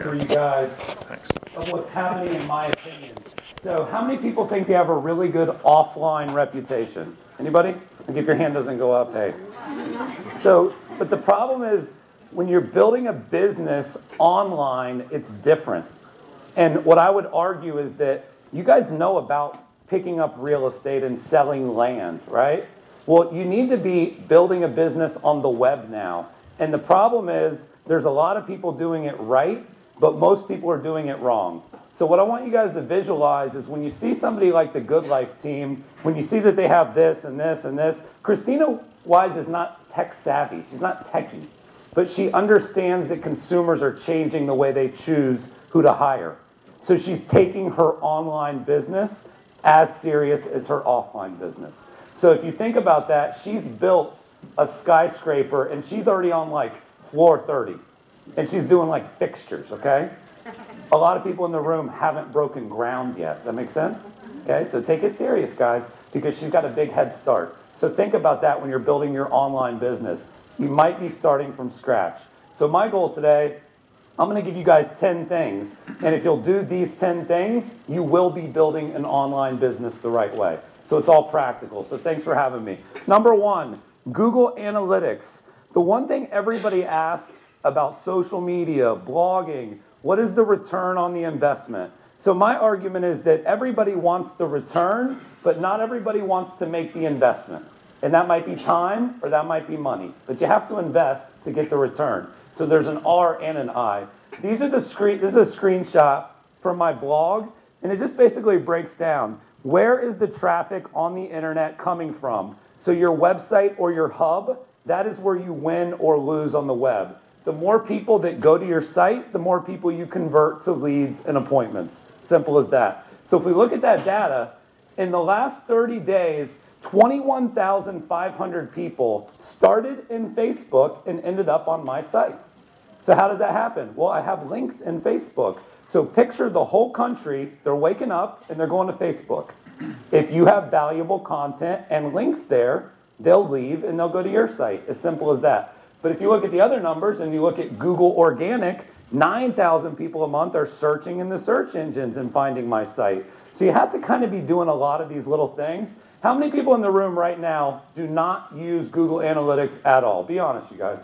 For you guys of what's happening in my opinion. So how many people think they have a really good offline reputation? Anybody? Like if your hand doesn't go up, hey. So, but the problem is when you're building a business online, it's different. And what I would argue is that you guys know about picking up real estate and selling land, right? Well, you need to be building a business on the web now. And the problem is there's a lot of people doing it right, but most people are doing it wrong. So what I want you guys to visualize is when you see somebody like the Good Life team, when you see that they have this and this and this, Christina Wise is not tech savvy. She's not techie, but she understands that consumers are changing the way they choose who to hire. So she's taking her online business as serious as her offline business. So if you think about that, she's built a skyscraper and she's already on like floor 30. And she's doing like fixtures, okay? A lot of people in the room haven't broken ground yet. Does that make sense? Okay, so take it serious, guys, because she's got a big head start. So think about that when you're building your online business. You might be starting from scratch. So my goal today, I'm going to give you guys 10 things. And if you'll do these 10 things, you will be building an online business the right way. So it's all practical. So thanks for having me. Number one, Google Analytics. The one thing everybody asks about social media, blogging, what is the return on the investment? So my argument is that everybody wants the return, but not everybody wants to make the investment. And that might be time or that might be money, but you have to invest to get the return. So there's an R and an I. This is a screenshot from my blog, and it just basically breaks down where is the traffic on the internet coming from. So your website or your hub, that is where you win or lose on the web. The more people that go to your site, the more people you convert to leads and appointments. Simple as that. So if we look at that data, in the last 30 days, 21,500 people started in Facebook and ended up on my site. So how did that happen? Well, I have links in Facebook. So picture the whole country, they're waking up and they're going to Facebook. If you have valuable content and links there, they'll leave and they'll go to your site. As simple as that. But if you look at the other numbers and you look at Google Organic, 9,000 people a month are searching in the search engines and finding my site. So you have to kind of be doing a lot of these little things. How many people in the room right now do not use Google Analytics at all? Be honest, you guys.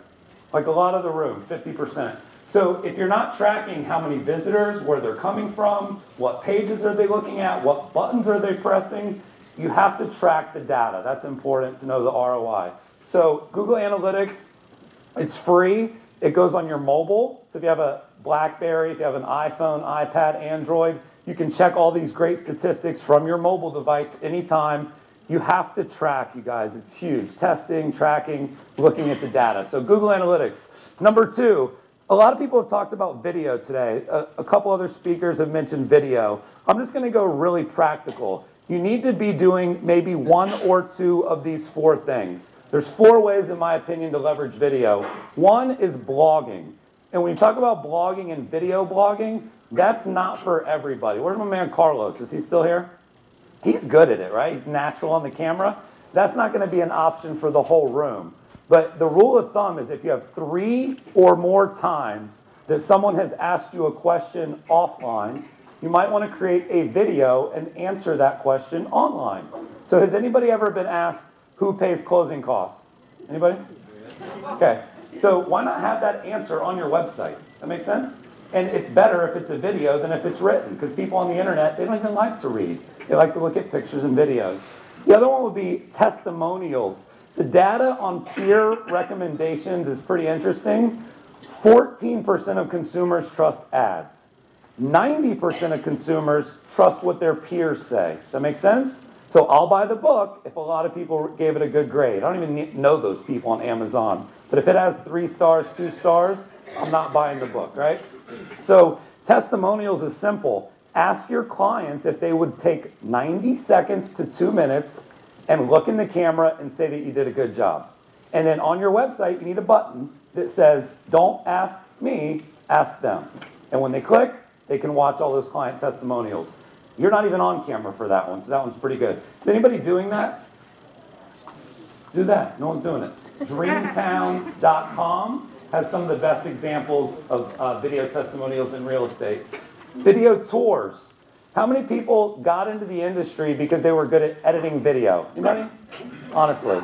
Like a lot of the room, 50%. So if you're not tracking how many visitors, where they're coming from, what pages are they looking at, what buttons are they pressing, you have to track the data. That's important to know the ROI. So Google Analytics, it's free. It goes on your mobile. So if you have a BlackBerry, if you have an iPhone, iPad, Android, you can check all these great statistics from your mobile device anytime. You have to track, you guys. It's huge. Testing, tracking, looking at the data. So Google Analytics. Number two, a lot of people have talked about video today. A couple other speakers have mentioned video. I'm just going to go really practical. You need to be doing maybe one or two of these four things. There's four ways, in my opinion, to leverage video. One is blogging. And when you talk about blogging and video blogging, that's not for everybody. Where's my man Carlos? Is he still here? He's good at it, right? He's natural on the camera. That's not going to be an option for the whole room. But the rule of thumb is if you have 3 or more times that someone has asked you a question offline, you might want to create a video and answer that question online. So has anybody ever been asked, who pays closing costs? Anybody? Okay. So why not have that answer on your website? That makes sense? And it's better if it's a video than if it's written, because people on the internet, they don't even like to read. They like to look at pictures and videos. The other one would be testimonials. The data on peer recommendations is pretty interesting. 14% of consumers trust ads. 90% of consumers trust what their peers say. Does that make sense? So I'll buy the book if a lot of people gave it a good grade. I don't even know those people on Amazon. But if it has 3 stars, 2 stars, I'm not buying the book, right? So testimonials is simple. Ask your clients if they would take 90 seconds to 2 minutes and look in the camera and say that you did a good job. And then on your website, you need a button that says, don't ask me, ask them. And when they click, they can watch all those client testimonials. You're not even on camera for that one, so that one's pretty good. Is anybody doing that? Do that. No one's doing it. Dreamtown.com has some of the best examples of video testimonials in real estate. Video tours. How many people got into the industry because they were good at editing video? Anybody? Honestly.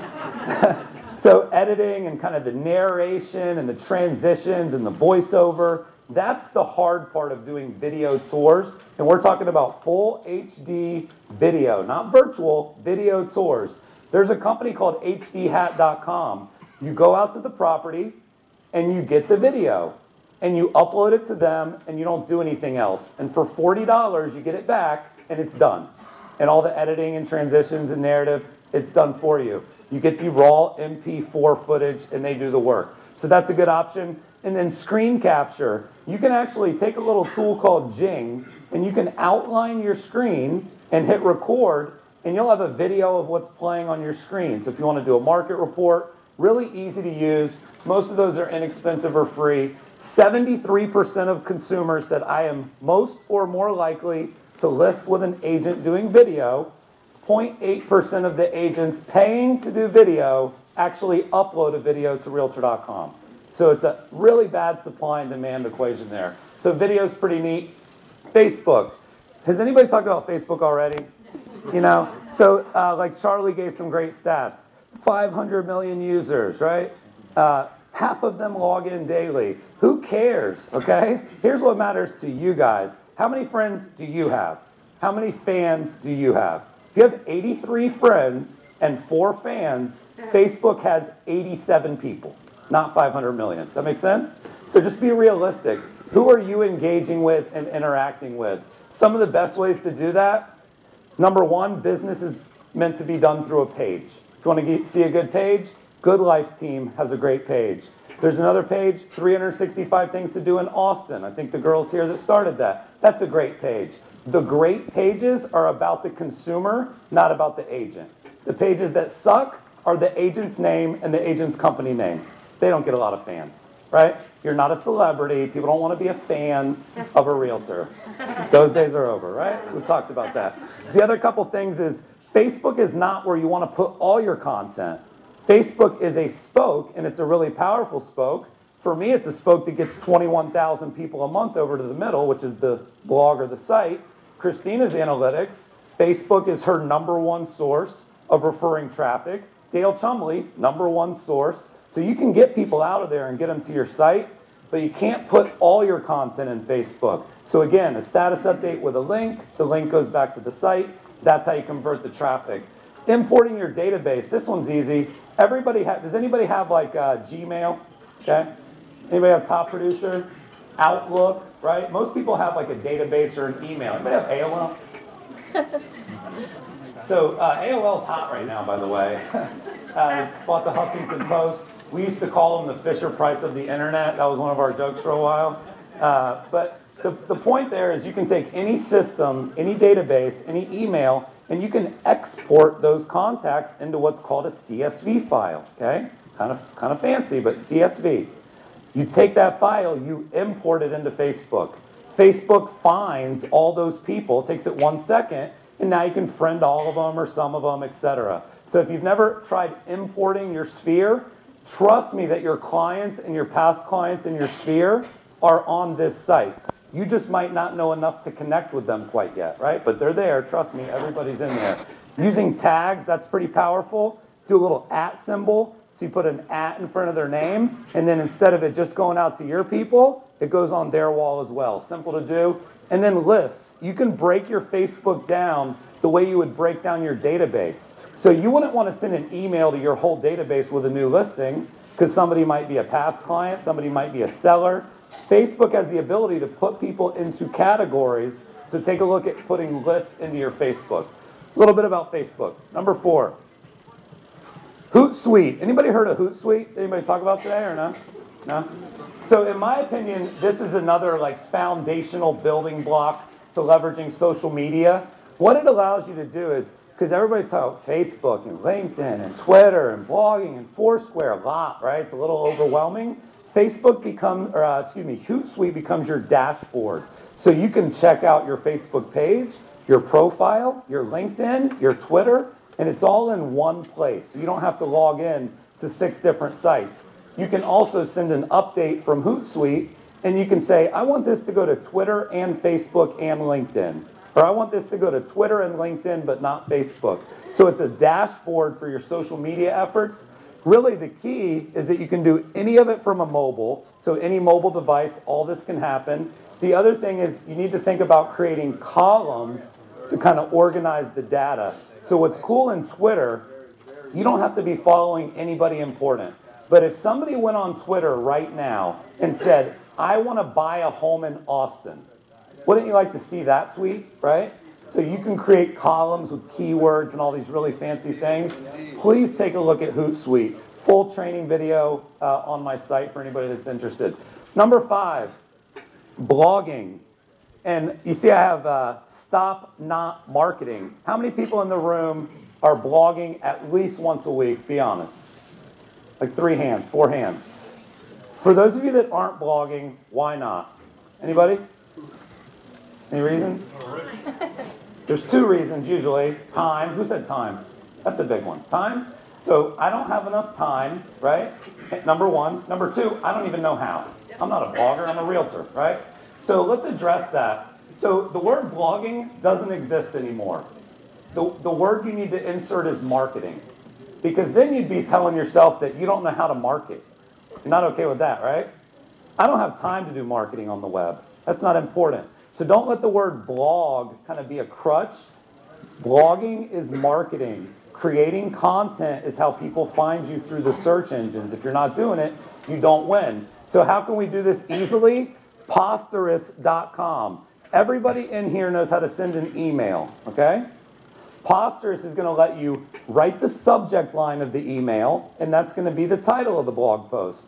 So editing and kind of the narration and the transitions and the voiceover, that's the hard part of doing video tours. And we're talking about full HD video, not virtual, video tours. There's a company called hdhat.com. You go out to the property and you get the video and you upload it to them and you don't do anything else. And for $40, you get it back and it's done. And all the editing and transitions and narrative, it's done for you. You get the raw MP4 footage and they do the work. So that's a good option. And then screen capture. You can actually take a little tool called Jing and you can outline your screen and hit record and you'll have a video of what's playing on your screen. So if you want to do a market report, really easy to use. Most of those are inexpensive or free. 73% of consumers said I am most or more likely to list with an agent doing video. 0.8% of the agents paying to do video actually upload a video to Realtor.com. So it's a really bad supply and demand equation there. So video is pretty neat. Facebook. Has anybody talked about Facebook already? You know, so like Charlie gave some great stats. 500 million users, right? Half of them log in daily. Who cares, okay? Here's what matters to you guys. How many friends do you have? How many fans do you have? If you have 83 friends and 4 fans, Facebook has 87 people, not 500 million. Does that make sense? So just be realistic. Who are you engaging with and interacting with? Some of the best ways to do that, number one, business is meant to be done through a page. If you want to see a good page, Good Life Team has a great page. There's another page, 365 Things to Do in Austin. I think the girls here that started that. That's a great page. The great pages are about the consumer, not about the agent. The pages that suck are the agent's name and the agent's company name. They don't get a lot of fans, right? You're not a celebrity. People don't want to be a fan of a realtor. Those days are over, right? We've talked about that. The other couple things is Facebook is not where you want to put all your content. Facebook is a spoke, and it's a really powerful spoke. For me, it's a spoke that gets 21,000 people a month over to the middle, which is the blog or the site. Christina's analytics, Facebook is her #1 source of referring traffic. Dale Chumley, #1 source. So you can get people out of there and get them to your site, but you can't put all your content in Facebook. So again, a status update with a link, the link goes back to the site. That's how you convert the traffic. Importing your database, this one's easy. Does anybody have like Gmail? Okay. Anybody have Top Producer? Outlook, right? Most people have like a database or an email. Anybody have AOL? So AOL's hot right now, by the way. Bought the Huffington Post. We used to call them the Fisher Price of the internet. That was one of our jokes for a while. But the point there is you can take any system, any database, any email, and you can export those contacts into what's called a CSV file, okay? Kind of fancy, but CSV. You take that file, you import it into Facebook. Facebook finds all those people, takes it 1 second, and now you can friend all of them or some of them, etc. So if you've never tried importing your sphere, trust me that your clients and your past clients in your sphere are on this site. You just might not know enough to connect with them quite yet, right? But they're there, trust me, everybody's in there. Using tags, that's pretty powerful. Do a little @ symbol. So you put an @ in front of their name, and then instead of it just going out to your people, it goes on their wall as well. Simple to do. And then lists. You can break your Facebook down the way you would break down your database. So you wouldn't want to send an email to your whole database with a new listing because somebody might be a past client, somebody might be a seller. Facebook has the ability to put people into categories. So take a look at putting lists into your Facebook. A little bit about Facebook. Number 4. Hootsuite. Anybody heard of Hootsuite? Anybody talk about today or no? No? So in my opinion, this is another like foundational building block to leveraging social media. What it allows you to do is, because everybody's talking about Facebook and LinkedIn and Twitter and blogging and Foursquare a lot, right? It's a little overwhelming. Hootsuite becomes your dashboard. So you can check out your Facebook page, your profile, your LinkedIn, your Twitter, and it's all in one place. So you don't have to log in to 6 different sites. You can also send an update from Hootsuite, and you can say, I want this to go to Twitter and Facebook and LinkedIn. Or I want this to go to Twitter and LinkedIn, but not Facebook. So it's a dashboard for your social media efforts. Really, the key is that you can do any of it from a mobile. So any mobile device, all this can happen. The other thing is you need to think about creating columns to kind of organize the data. So what's cool in Twitter, you don't have to be following anybody important. But if somebody went on Twitter right now and said, I want to buy a home in Austin, wouldn't you like to see that tweet, right? So you can create columns with keywords and all these really fancy things. Please take a look at Hootsuite. Full training video on my site for anybody that's interested. Number 5, blogging. And you see I have stop not marketing. How many people in the room are blogging at least once a week? Be honest. Like 3 hands, 4 hands. For those of you that aren't blogging, why not? Anybody? Any reasons? There's 2 reasons usually. Time. Who said time? That's a big one. Time. So I don't have enough time, right? Number 1. Number 2, I don't even know how. I'm not a blogger, I'm a realtor, right? So let's address that. So the word blogging doesn't exist anymore. The word you need to insert is marketing. Because then you'd be telling yourself that you don't know how to market. You're not okay with that, right? I don't have time to do marketing on the web. That's not important. So don't let the word blog kind of be a crutch. Blogging is marketing. Creating content is how people find you through the search engines. If you're not doing it, you don't win. So how can we do this easily? Posterous.com. Everybody in here knows how to send an email, okay? Posterous is going to let you write the subject line of the email, and that's going to be the title of the blog post.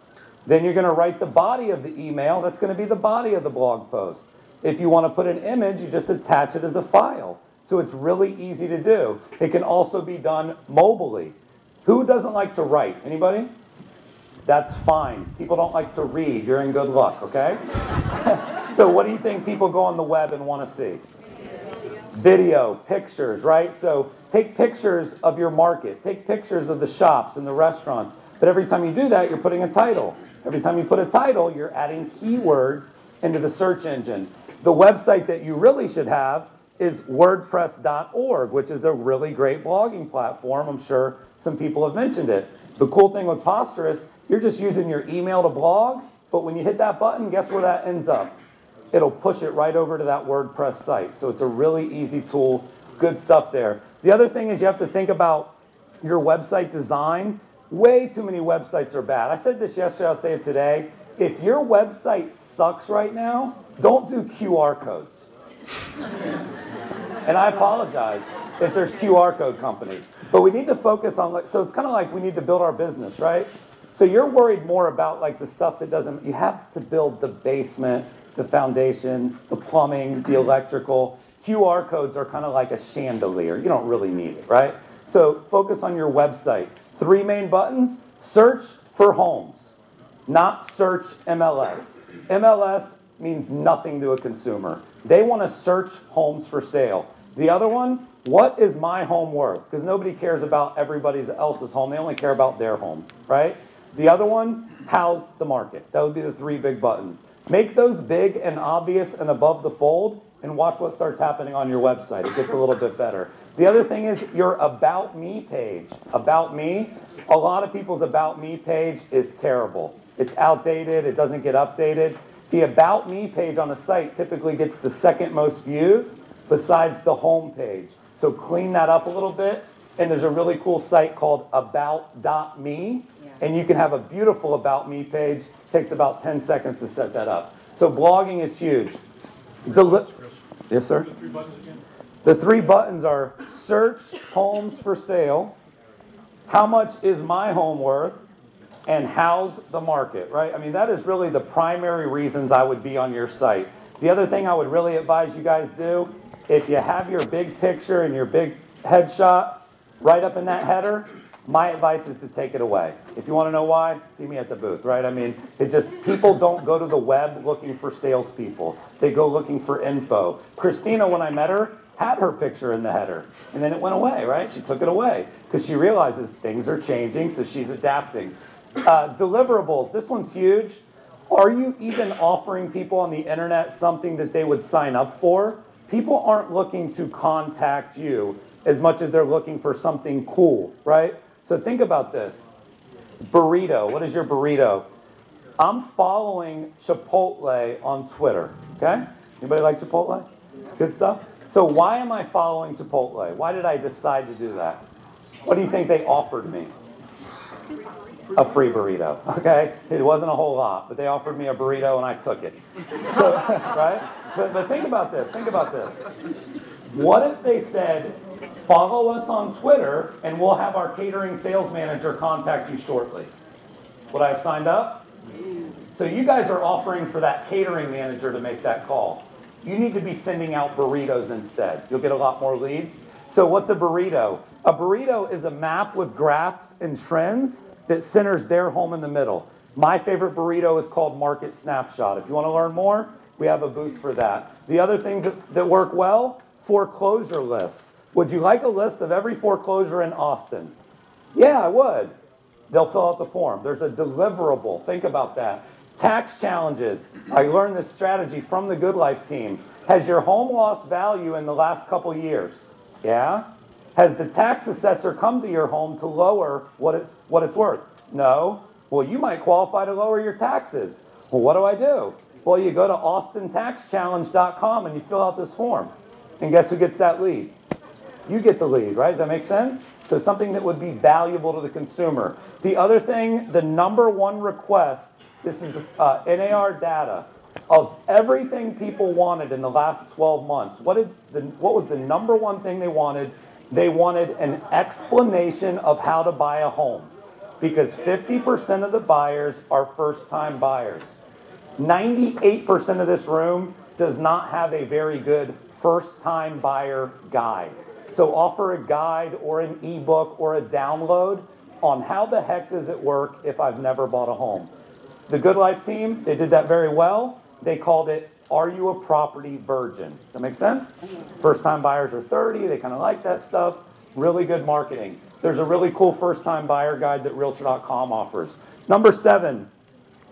Then you're going to write the body of the email. That's going to be the body of the blog post. If you want to put an image, you just attach it as a file. So it's really easy to do. It can also be done mobilely. Who doesn't like to write? Anybody? That's fine. People don't like to read. You're in good luck, okay? So what do you think people go on the web and want to see? Video, pictures, right? So take pictures of your market. Take pictures of the shops and the restaurants. But every time you do that, you're putting a title. Every time you put a title, you're adding keywords into the search engine. The website that you really should have is wordpress.org, which is a really great blogging platform. I'm sure some people have mentioned it. The cool thing with Posterous, you're just using your email to blog, but when you hit that button, guess where that ends up? It'll push it right over to that WordPress site. So it's a really easy tool. Good stuff there. The other thing is you have to think about your website design. Way too many websites are bad. I said this yesterday, I'll say it today. If your website sucks right now, don't do QR codes. And I apologize if there's QR code companies. But we need to focus on, so it's kind of like we need to build our business, right? So you're worried more about like the stuff that doesn't, you have to build the basement, the foundation, the plumbing, the electrical. QR codes are kind of like a chandelier. You don't really need it, right? So focus on your website. 3 main buttons. Search for homes, not search MLS. MLS means nothing to a consumer. They want to search homes for sale. The other one, what is my home worth? Because nobody cares about everybody else's home. They only care about their home, right? The other one, how's the market? That would be the 3 big buttons. Make those big and obvious and above the fold, and watch what starts happening on your website. It gets a little bit better. The other thing is your About Me page. About Me, a lot of people's About Me page is terrible. It's outdated. It doesn't get updated. The About Me page on a site typically gets the 2nd most views besides the home page. So clean that up a little bit. And there's a really cool site called About.me. And you can have a beautiful About Me page. It takes about 10 seconds to set that up. So blogging is huge. Yes, sir? The 3 buttons again? The 3 buttons are search homes for sale, how much is my home worth, and how's the market, right? I mean, that is really the primary reasons I would be on your site. The other thing I would really advise you guys do, if you have your big picture and your big headshot right up in that header, my advice is to take it away. If you want to know why, see me at the booth, right? I mean, people don't go to the web looking for salespeople. They go looking for info. Christina, when I met her, had her picture in the header, and then it went away, right? She took it away because she realizes things are changing, so she's adapting. Deliverables, this one's huge. Are you even offering people on the internet something that they would sign up for? People aren't looking to contact you as much as they're looking for something cool, right? So think about this. Burrito, what is your burrito? I'm following Chipotle on Twitter, okay? Anybody like Chipotle? Good stuff? So why am I following Chipotle? Why did I decide to do that? What do you think they offered me? A free burrito, okay? It wasn't a whole lot, but they offered me a burrito and I took it. So, right? But think about this, think about this. What if they said, follow us on Twitter and we'll have our catering sales manager contact you shortly? Would I have signed up? So you guys are offering for that catering manager to make that call. You need to be sending out burritos instead. You'll get a lot more leads. So what's a burrito? A burrito is a map with graphs and trends that centers their home in the middle. My favorite burrito is called Market Snapshot. If you want to learn more, we have a booth for that. The other things that work well, foreclosure lists. Would you like a list of every foreclosure in Austin? Yeah, I would. They'll fill out the form. There's a deliverable. Think about that. Tax challenges. I learned this strategy from the Good Life team. Has your home lost value in the last couple years? Yeah. Has the tax assessor come to your home to lower what it's worth? No. Well, you might qualify to lower your taxes. Well, what do I do? Well, you go to austintaxchallenge.com and you fill out this form. And guess who gets that lead? You get the lead, right? Does that make sense? So something that would be valuable to the consumer. The other thing, the number one request, this is NAR data, of everything people wanted in the last 12 months. What was the number one thing they wanted? They wanted an explanation of how to buy a home, because 50% of the buyers are first-time buyers. 98% of this room does not have a very good first-time buyer guide. So offer a guide or an ebook or a download on how the heck does it work if I've never bought a home. The Good Life team, they did that very well. They called it, Are You a Property Virgin? Does that make sense? First-time buyers are 30. They kind of like that stuff. Really good marketing. There's a really cool first-time buyer guide that Realtor.com offers. Number 7,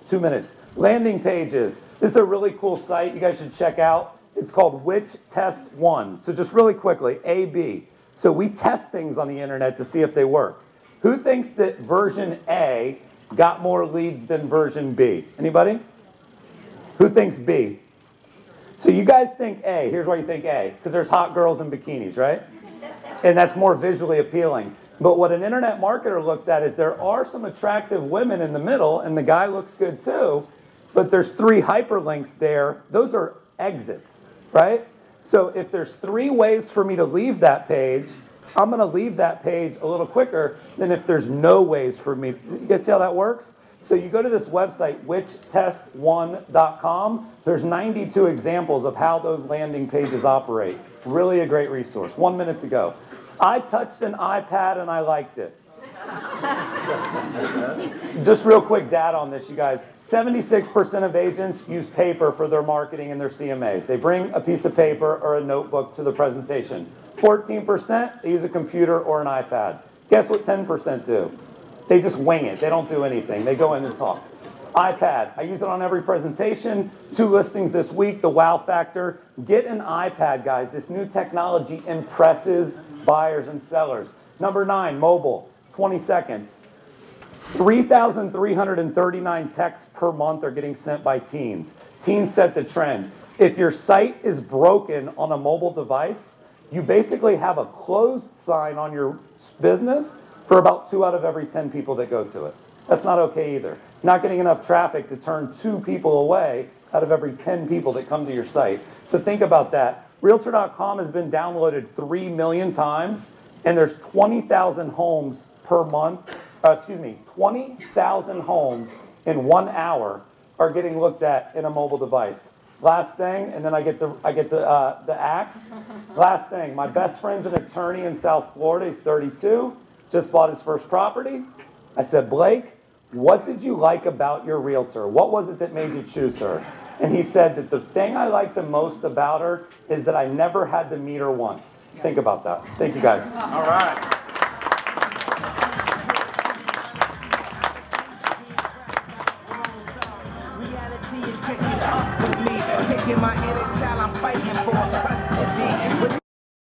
2 minutes. Landing pages. This is a really cool site you guys should check out. It's called Which Test One. So just really quickly, A, B. So we test things on the internet to see if they work. Who thinks that version A got more leads than version B? Anybody? Who thinks B? So you guys think A. Here's why you think A. Because there's hot girls in bikinis, right? And that's more visually appealing. But what an internet marketer looks at is there are some attractive women in the middle, and the guy looks good too, but there's 3 hyperlinks there. Those are exits, right? So if there's 3 ways for me to leave that page, I'm going to leave that page a little quicker than if there's no ways for me. You guys see how that works? So you go to this website, whichtest1.com. There's 92 examples of how those landing pages operate. Really a great resource. 1 minute to go. I touched an iPad and I liked it. Just real quick data on this, you guys. 76% of agents use paper for their marketing and their CMAs. They bring a piece of paper or a notebook to the presentation. 14%, they use a computer or an iPad. Guess what 10% do? They just wing it. They don't do anything. They go in and talk. iPad, I use it on every presentation. 2 listings this week, the wow factor. Get an iPad, guys. This new technology impresses buyers and sellers. Number 9, mobile, 20 seconds. 3,339 texts per month are getting sent by teens. Teens set the trend. If your site is broken on a mobile device, you basically have a closed sign on your business for about 2 out of every 10 people that go to it. That's not okay either. Not getting enough traffic to turn 2 people away out of every 10 people that come to your site. So think about that. Realtor.com has been downloaded 3 million times, and there's 20,000 homes per month. 20,000 homes in 1 hour are getting looked at in a mobile device. Last thing, and then I get the axe. Last thing, my best friend's an attorney in South Florida. He's 32, just bought his first property. I said, Blake, what did you like about your realtor? What was it that made you choose her? And he said that the thing I liked the most about her is that I never had to meet her once. Think about that. Thank you, guys. All right. fighting for custody.